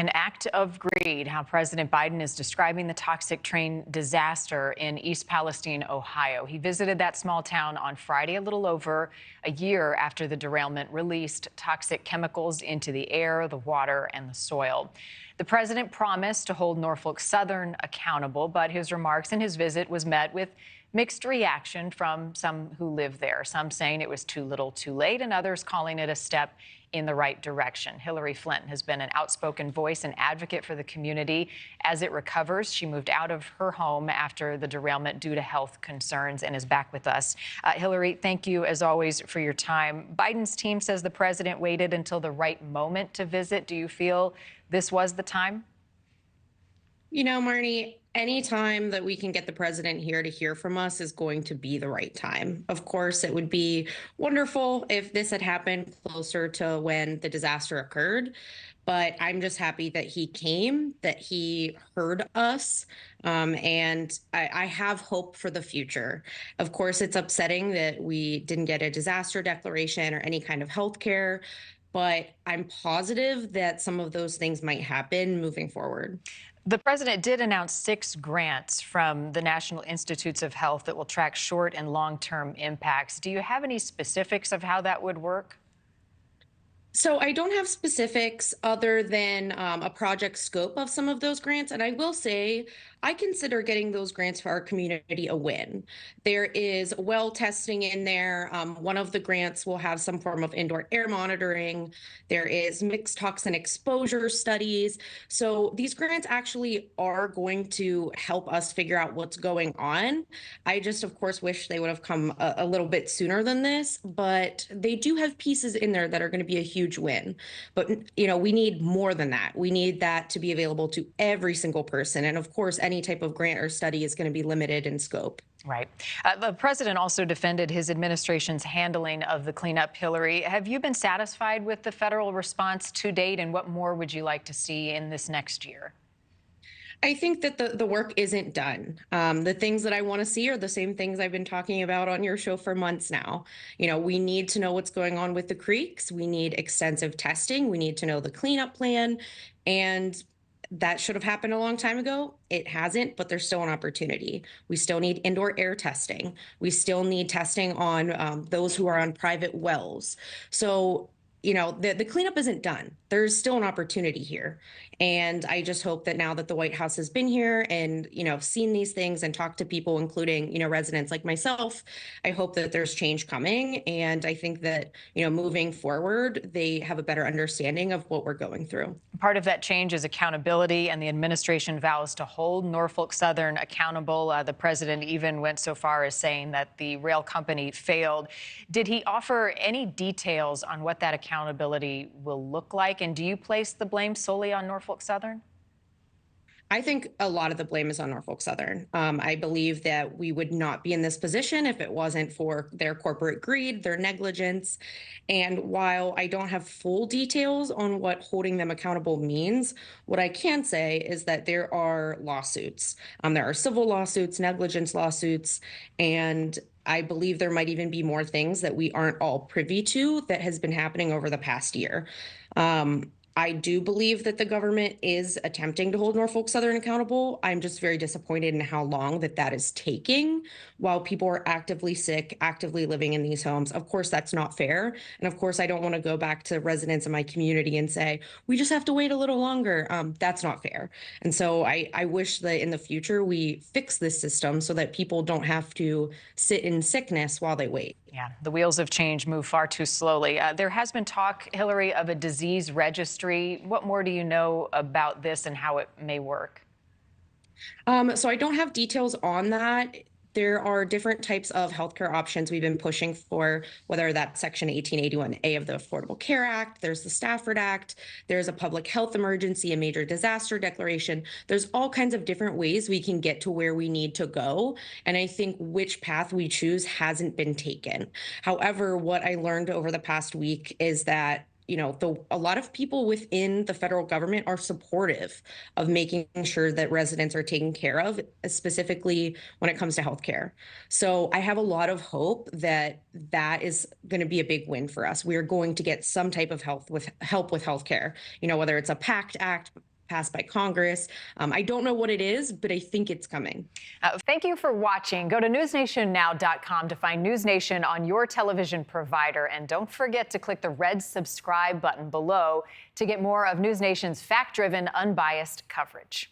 An act of greed, how President Biden is describing the toxic train disaster in East Palestine, Ohio. He visited that small town on Friday, a little over a year after the derailment released toxic chemicals into the air, the water, and the soil. The president promised to hold Norfolk Southern accountable, but his remarks in his visit was met with mixed reaction from some who live there, some saying it was too little too late, and others calling it a step in the right direction. Hilary Flint has been an outspoken voice and advocate for the community as it recovers. She moved out of her home after the derailment due to health concerns and is back with us. Hilary, thank you as always for your time. Biden's team says the president waited until the right moment to visit. Do you feel this was the time? You know, Marni, any time that we can get the president here to hear from us is going to be the right time. Of course, it would be wonderful if this had happened closer to when the disaster occurred. But I'm just happy that he came, that he heard us, and I have hope for the future. Of course, it's upsetting that we didn't get a disaster declaration or any kind of health care, but I'm positive that some of those things might happen moving forward. The president did announce 6 grants from the National Institutes of Health that will track short and long-term impacts. Do you have any specifics of how that would work? So I don't have specifics other than a project scope of some of those grants. And I will say, I consider getting those grants for our community a win. There is well testing in there. One of the grants will have some form of indoor air monitoring. There is mixed toxin exposure studies. So these grants actually are going to help us figure out what's going on. I just, of course, wish they would have come a little bit sooner than this, but they do have pieces in there that are going to be a huge win. But, you know, we need more than that. We need that to be available to every single person. And of course, any type of grant or study is going to be limited in scope. Right. The president also defended his administration's handling of the cleanup. Hilary, have you been satisfied with the federal response to date, and what more would you like to see in this next year? I think that the work isn't done. The things that I want to see are the same things I've been talking about on your show for months now. You know, we need to know what's going on with the creeks. We need extensive testing. We need to know the cleanup plan. And that should have happened a long time ago. It hasn't, but there's still an opportunity. We still need indoor air testing. We still need testing on those who are on private wells. So, you know, the cleanup isn't done. There's still an opportunity here. And I just hope that now that the White House has been here and, you know, seen these things and talked to people, including, you know, residents like myself, I hope that there's change coming. And I think that, you know, moving forward, they have a better understanding of what we're going through. Part of that change is accountability, and the administration vows to hold Norfolk Southern accountable. The president even went so far as saying that the rail company failed. Did he offer any details on what that accountability will look like? And do you place the blame solely on Norfolk Southern? I think a lot of the blame is on Norfolk Southern. I believe that we would not be in this position if it wasn't for their corporate greed, their negligence. And while I don't have full details on what holding them accountable means, what I can say is that there are lawsuits. There are civil lawsuits, negligence lawsuits, and I believe there might even be more things that we aren't all privy to that has been happening over the past year. I do believe that the government is attempting to hold Norfolk Southern accountable. I'm just very disappointed in how long that is taking while people are actively sick, actively living in these homes. Of course, that's not fair. And of course, I don't want to go back to residents in my community and say, we just have to wait a little longer. That's not fair. And so I wish that in the future we fix this system so that people don't have to sit in sickness while they wait. Yeah, the wheels of change move far too slowly. There has been talk, Hilary, of a disease registry. What more do you know about this and how it may work? So I don't have details on that. There are different types of healthcare options we've been pushing for, whether that's Section 1881A of the Affordable Care Act, there's the Stafford Act, there's a public health emergency, a major disaster declaration. There's all kinds of different ways we can get to where we need to go. And I think which path we choose hasn't been taken. However, what I learned over the past week is that a lot of people within the federal government are supportive of making sure that residents are taken care of, specifically when it comes to healthcare. So I have a lot of hope that that is going to be a big win for us. We are going to get some type of help with healthcare, whether it's a PACT Act, passed by Congress. I don't know what it is, but I think it's coming. Thank you for watching. Go to newsnationnow.com to find NewsNation on your television provider. And don't forget to click the red subscribe button below to get more of NewsNation's fact-driven, unbiased coverage.